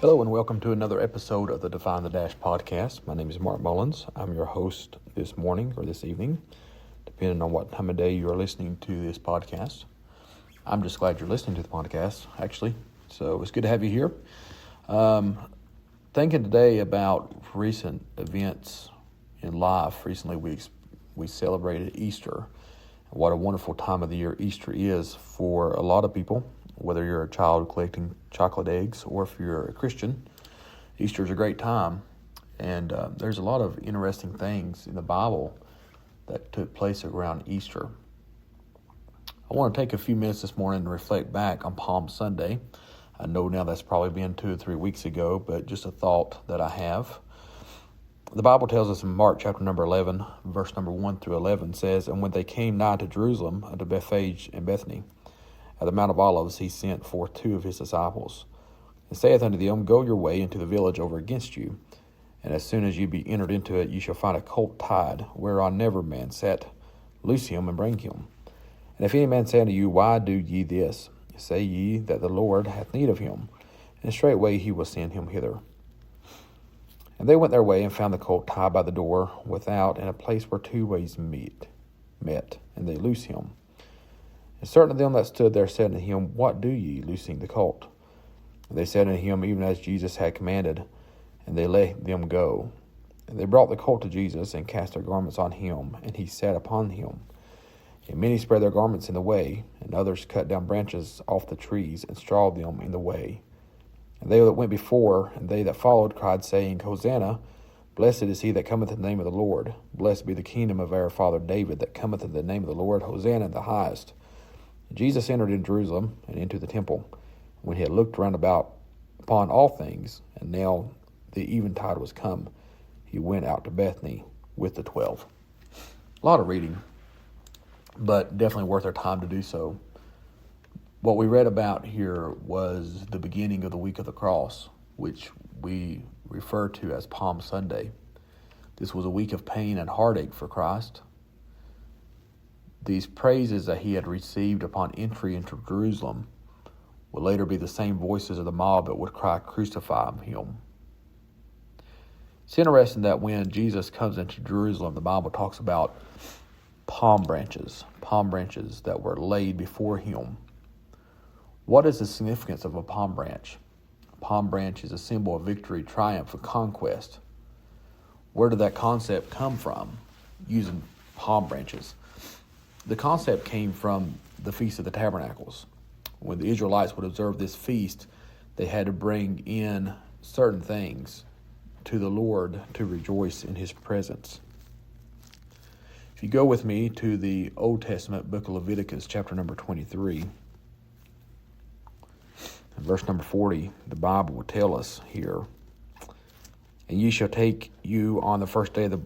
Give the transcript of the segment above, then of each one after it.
Hello and welcome to another episode of the Define the Dash podcast. My name is Mark Mullins. I'm your host this morning or this evening, depending on what time of day you are listening to this podcast. I'm just glad you're listening to the podcast, actually. So it's good to have you here. Thinking today about recent events in life. Recently we celebrated Easter. What a wonderful time of the year Easter is for a lot of people. Whether you're a child collecting chocolate eggs or if you're a Christian, Easter is a great time. And there's a lot of interesting things in the Bible that took place around Easter. I want to take a few minutes this morning to reflect back on Palm Sunday. I know now that's probably been 2 or 3 weeks ago, but just a thought that I have. The Bible tells us in Mark chapter number 11, verse number 1 through 11 says, "And when they came nigh to Jerusalem, unto Bethphage and Bethany, at the Mount of Olives, he sent forth 2 of his disciples, and saith unto them, Go your way into the village over against you, and as soon as ye be entered into it, ye shall find a colt tied, whereon never man sat. Loose him and bring him. And if any man say unto you, Why do ye this? Say ye that the Lord hath need of him, and straightway he will send him hither. And they went their way, and found the colt tied by the door without, in a place where 2 ways met, and they loose him. And certain of them that stood there said unto him, What do ye, loosing the colt? And they said unto him, Even as Jesus had commanded. And they let them go. And they brought the colt to Jesus, and cast their garments on him, and he sat upon him. And many spread their garments in the way, and others cut down branches off the trees, and strawed them in the way. And they that went before, and they that followed, cried, saying, Hosanna, blessed is he that cometh in the name of the Lord. Blessed be the kingdom of our father David, that cometh in the name of the Lord. Hosanna in the highest. Jesus entered in Jerusalem and into the temple, when he had looked round about upon all things, and now the eventide was come, he went out to Bethany with the 12. A lot of reading, but definitely worth our time to do so. What we read about here was the beginning of the week of the cross, which we refer to as Palm Sunday. This was a week of pain and heartache for Christ. These praises that he had received upon entry into Jerusalem would later be the same voices of the mob that would cry, Crucify him. It's interesting that when Jesus comes into Jerusalem, the Bible talks about palm branches that were laid before him. What is the significance of a palm branch? A palm branch is a symbol of victory, triumph, and conquest. Where did that concept come from, using palm branches? The concept came from the Feast of the Tabernacles. When the Israelites would observe this feast, they had to bring in certain things to the Lord to rejoice in his presence. If you go with me to the Old Testament book of Leviticus, chapter number 23, and verse number 40, the Bible will tell us here, And ye shall take you on the first day the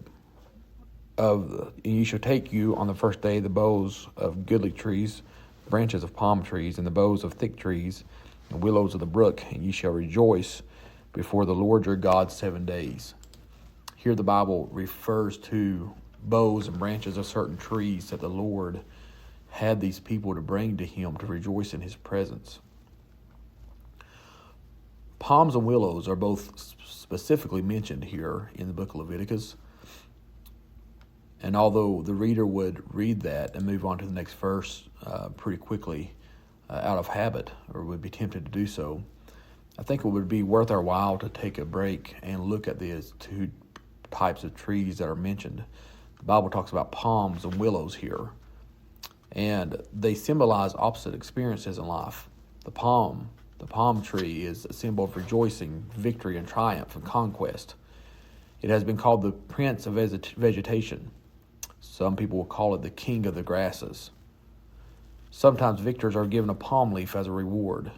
boughs of goodly trees, branches of palm trees, and the boughs of thick trees, and willows of the brook, and ye shall rejoice before the Lord your God 7 days. Here the Bible refers to boughs and branches of certain trees that the Lord had these people to bring to him to rejoice in his presence. Palms and willows are both specifically mentioned here in the book of Leviticus. And although the reader would read that and move on to the next verse pretty quickly out of habit, or would be tempted to do so, I think it would be worth our while to take a break and look at these 2 types of trees that are mentioned. The Bible talks about palms and willows here, and they symbolize opposite experiences in life. The palm tree is a symbol of rejoicing, victory, and triumph and conquest. It has been called the prince of vegetation. Some people will call it the king of the grasses. Sometimes victors are given a palm leaf as a reward.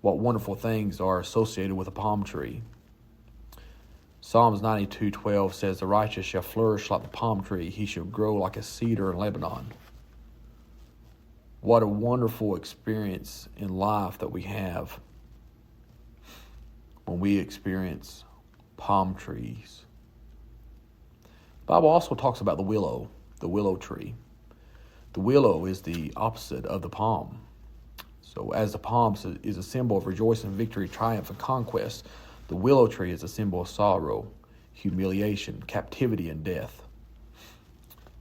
What wonderful things are associated with a palm tree. Psalms 92:12 says, The righteous shall flourish like the palm tree. He shall grow like a cedar in Lebanon. What a wonderful experience in life that we have when we experience palm trees. The Bible also talks about the willow tree. The willow is the opposite of the palm. So as the palm is a symbol of rejoicing, victory, triumph, and conquest, the willow tree is a symbol of sorrow, humiliation, captivity, and death.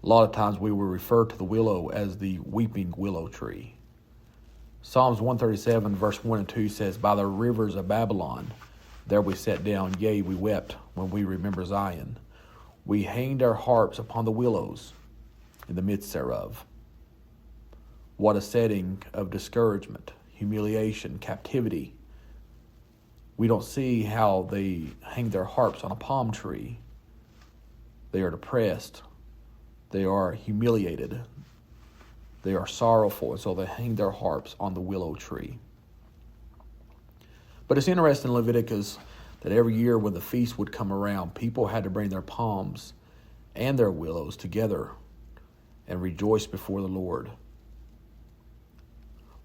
A lot of times we will refer to the willow as the weeping willow tree. Psalms 137 verse 1 and 2 says, "By the rivers of Babylon, there we sat down, yea, we wept when we remember Zion. We hanged our harps upon the willows in the midst thereof." What a setting of discouragement, humiliation, captivity. We don't see how they hang their harps on a palm tree. They are depressed. They are humiliated. They are sorrowful, and so they hang their harps on the willow tree. But it's interesting in Leviticus that every year when the feast would come around, people had to bring their palms and their willows together and rejoice before the Lord.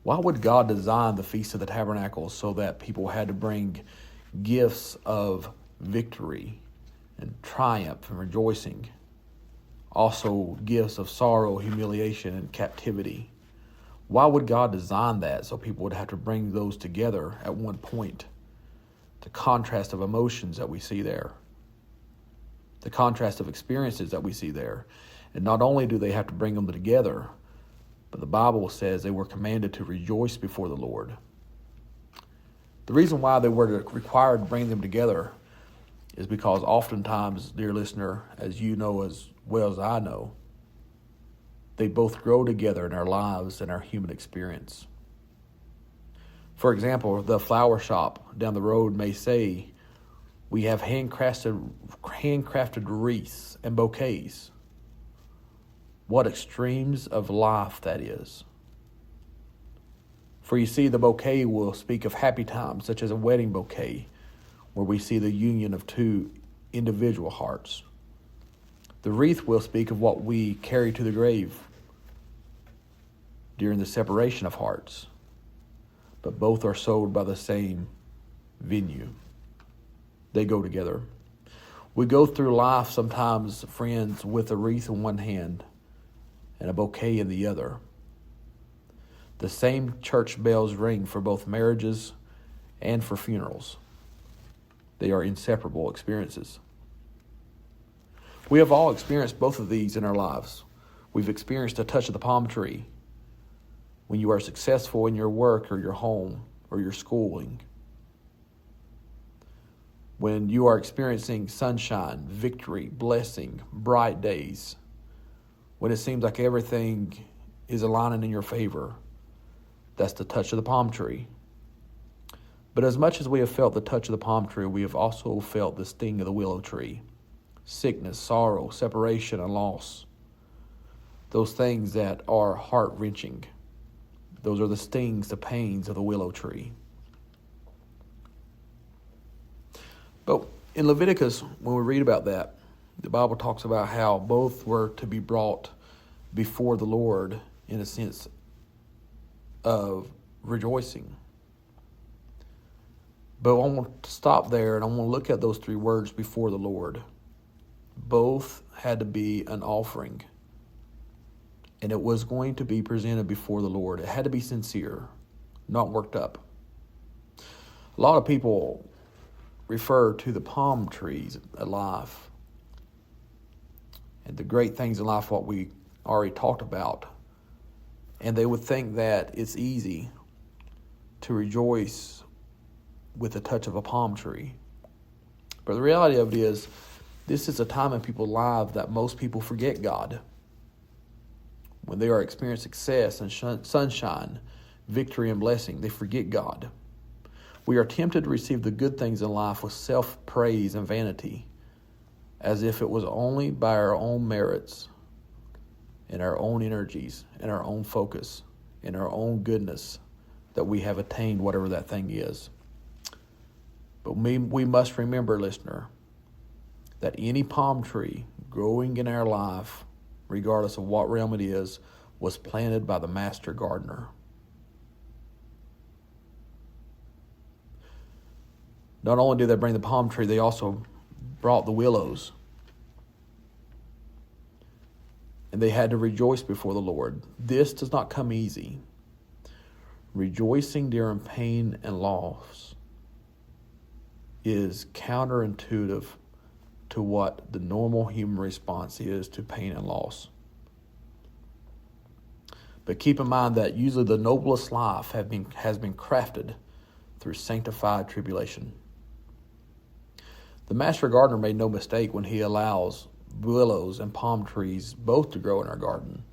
Why would God design the Feast of the Tabernacle so that people had to bring gifts of victory and triumph and rejoicing? Also gifts of sorrow, humiliation, and captivity. Why would God design that so people would have to bring those together at one point? The contrast of emotions that we see there. The contrast of experiences that we see there. And not only do they have to bring them together, but the Bible says they were commanded to rejoice before the Lord. The reason why they were required to bring them together is because oftentimes, dear listener, as you know as well as I know, they both grow together in our lives and our human experience. For example, the flower shop down the road may say, "We have handcrafted wreaths and bouquets." What extremes of life that is. For you see, the bouquet will speak of happy times, such as a wedding bouquet, where we see the union of two individual hearts. The wreath will speak of what we carry to the grave during the separation of hearts. But both are sold by the same venue. They go together. We go through life sometimes, friends, with a wreath in one hand and a bouquet in the other. The same church bells ring for both marriages and for funerals. They are inseparable experiences. We have all experienced both of these in our lives. We've experienced a touch of the palm tree when you are successful in your work or your home or your schooling. When you are experiencing sunshine, victory, blessing, bright days. When it seems like everything is aligning in your favor. That's the touch of the palm tree. But as much as we have felt the touch of the palm tree, we have also felt the sting of the willow tree. Sickness, sorrow, separation, and loss. Those things that are heart-wrenching. Those are the stings, the pains of the willow tree. But in Leviticus, when we read about that, the Bible talks about how both were to be brought before the Lord in a sense of rejoicing. But I want to stop there and I want to look at those three words, before the Lord. Both had to be an offering. And it was going to be presented before the Lord. It had to be sincere, not worked up. A lot of people refer to the palm trees of life and the great things in life, what we already talked about. And they would think that it's easy to rejoice with the touch of a palm tree. But the reality of it is, this is a time in people's lives that most people forget God. When they are experiencing success and sunshine, victory and blessing, they forget God. We are tempted to receive the good things in life with self-praise and vanity, as if it was only by our own merits and our own energies and our own focus and our own goodness that we have attained whatever that thing is. But we must remember, listener, that any palm tree growing in our life, regardless of what realm it is, was planted by the master gardener. Not only did they bring the palm tree, they also brought the willows. And they had to rejoice before the Lord. This does not come easy. Rejoicing during pain and loss is counterintuitive to what the normal human response is to pain and loss. But keep in mind that usually the noblest life has been crafted through sanctified tribulation. The master gardener made no mistake when he allows willows and palm trees both to grow in our garden.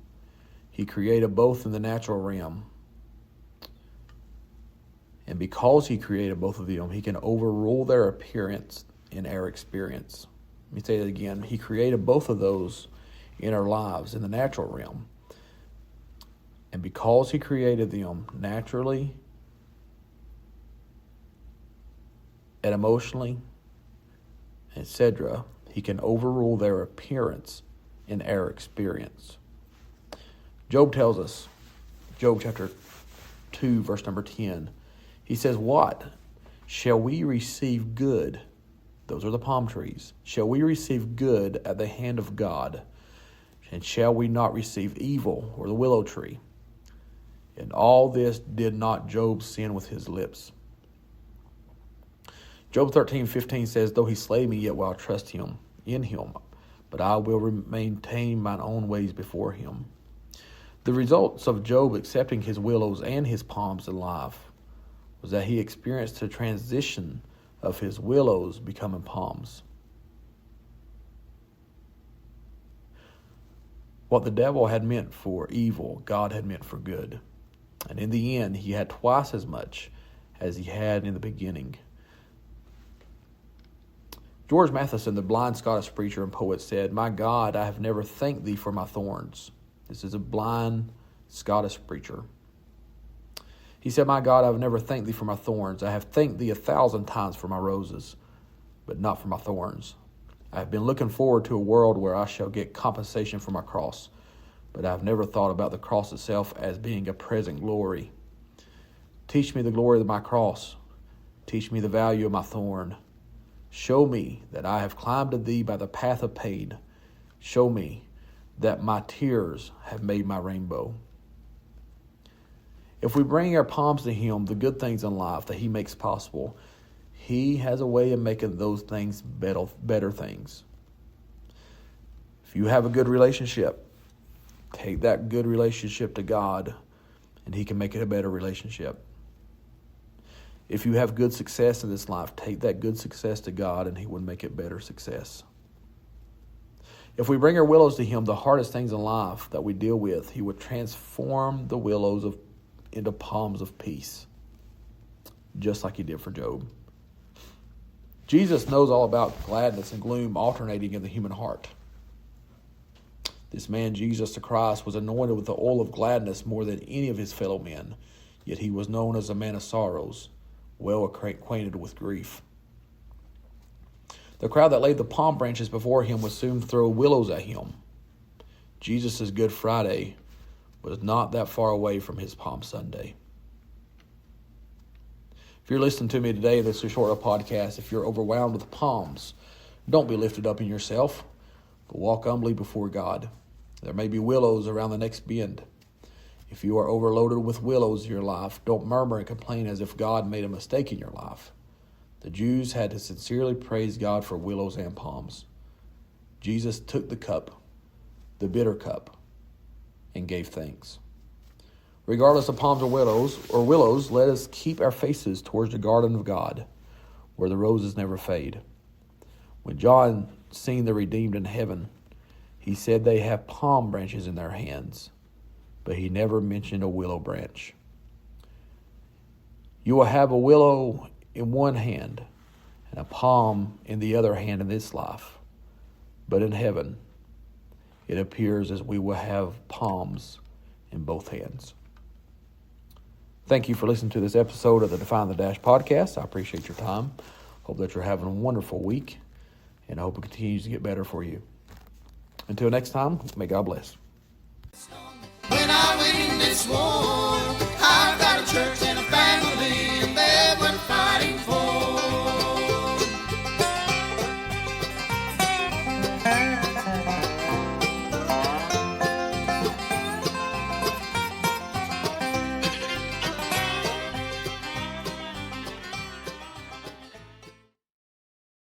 He created both in the natural realm. And because he created both of them, he can overrule their appearance in our experience. Let me say that again. He created both of those in our lives in the natural realm. And because he created them naturally and emotionally, etc., he can overrule their appearance in our experience. Job tells us, Job chapter 2, verse number 10, he says, "What? Shall we receive good?" Those are the palm trees. "Shall we receive good at the hand of God? And shall we not receive evil?" Or the willow tree. And all this did not Job sin with his lips. Job 13:15 says, "Though he slay me, yet will I trust him in him, but I will maintain mine own ways before him." The results of Job accepting his willows and his palms in life was that he experienced a transition of his willows becoming palms. What the devil had meant for evil, God had meant for good. And in the end, he had twice as much as he had in the beginning. George Matheson, the blind Scottish preacher and poet, said, "My God, I have never thanked thee for my thorns." This is a blind Scottish preacher. He said, "My God, I have never thanked thee for my thorns. I have thanked thee 1,000 times for my roses, but not for my thorns. I have been looking forward to a world where I shall get compensation for my cross, but I have never thought about the cross itself as being a present glory. Teach me the glory of my cross. Teach me the value of my thorn. Show me that I have climbed to thee by the path of pain. Show me that my tears have made my rainbow." If we bring our palms to him, the good things in life that he makes possible, he has a way of making those things better things. If you have a good relationship, take that good relationship to God, and he can make it a better relationship. If you have good success in this life, take that good success to God, and he would make it better success. If we bring our willows to him, the hardest things in life that we deal with, he would transform the willows into palms of peace, just like he did for Job. Jesus knows all about gladness and gloom alternating in the human heart. This man, Jesus the Christ, was anointed with the oil of gladness more than any of his fellow men, yet he was known as a man of sorrows, well acquainted with grief. The crowd that laid the palm branches before him would soon throw willows at him. Jesus' Good Friday was not that far away from his Palm Sunday. If you're listening to me today, this is a short podcast. If you're overwhelmed with palms, don't be lifted up in yourself, but walk humbly before God. There may be willows around the next bend. If you are overloaded with willows in your life, don't murmur and complain as if God made a mistake in your life. The Jews had to sincerely praise God for willows and palms. Jesus took the cup, the bitter cup, and gave thanks. Regardless of palms or willows, let us keep our faces towards the garden of God, where the roses never fade. When John seen the redeemed in heaven, he said they have palm branches in their hands, but he never mentioned a willow branch. You will have a willow in one hand and a palm in the other hand in this life, but in heaven, it appears as we will have palms in both hands. Thank you for listening to this episode of the Define the Dash podcast. I appreciate your time. Hope that you're having a wonderful week, and I hope it continues to get better for you. Until next time, may God bless. When I win this war,